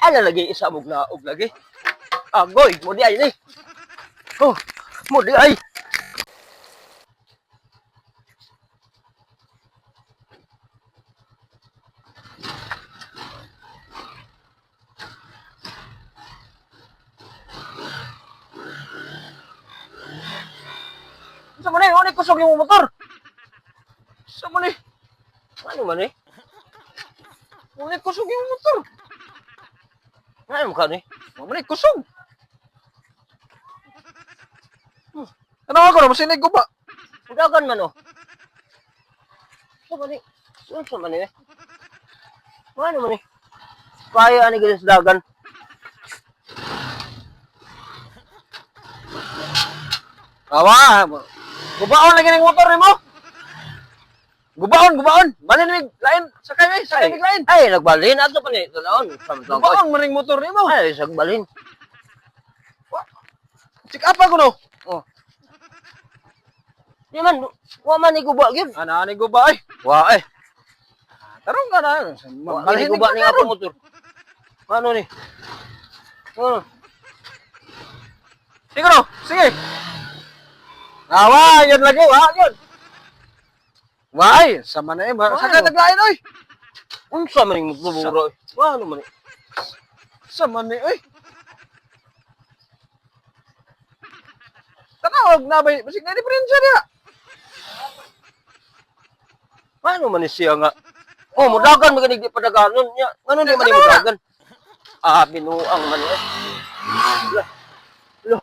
Ala lagi isa mo na og lagi. Agoy, mo di ay ni. Oh, mo di ay. Sa man ni kusog yung motor. Sa man ni. Ano man ni? Ni kusog yung motor. Ano ka ni? Mo ni kusog. Ano ako na masinig ko ba? Udagan man oh. Sa man ni? Sa man ni? Ano man ni? Kaya ani gilis dagan. Awa, gubaon lagi ng motor ni mo. Gubaon. Balin mig lain, sakay mig lain. Ay, nagbalhin ato pa ni. Tunaon. Gubaon man ning motor ni mo. Ay, sagbalhin. Check up ako no. Oh. Di man, wa man iguba gyud. Ana ni guba ay. Wa ay. Tarong ka na. Balhin Balhin iguba ni ako motor. motor. Ano ni? Oh. Sige no, sige. Awa, yun lagi, yun. Why? Sama na eh. Sakay taglain, oy. Unsa man ning motor? Wa ano man. Sama ni, oy. Tanawag na ba? Basig na diferensya niya. Ano man siya nga? Oh, mudagan maganig di padaganon niya. Ngano di man mudagan? Binuang man eh. Lo.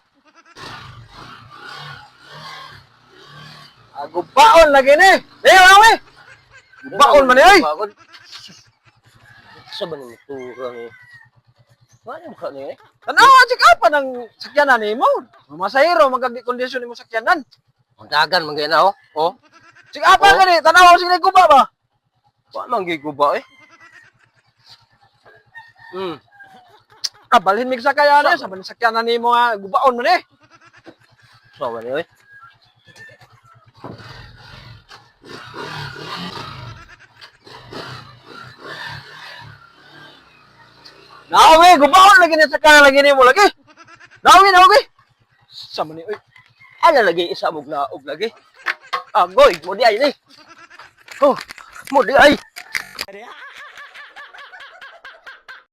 Gubaon lagi ni. Awe. Gubaon man eh. Sa ba ni motor ni? Ano ka ni? Tanawa, check up ng sakyanan ni mo. Masahiro, magkakondisyon ni mo sakyanan. Mudagan man gina oh. Oh. Check up ka ni. Tanawa, sige guba ba? Wa man giguba eh. Balhin mig sakayan eh. Sabi ni sakyanan ni mo nga. Gubaon man eh. So man eh. Nawi, gubaon lagi ni sakyanan lagi ni mo lagi. Nawi. Sama ni, oy. Ala lagi isa mo na og lagi. Agoy, mo di ay ni. Oh, mo di ay.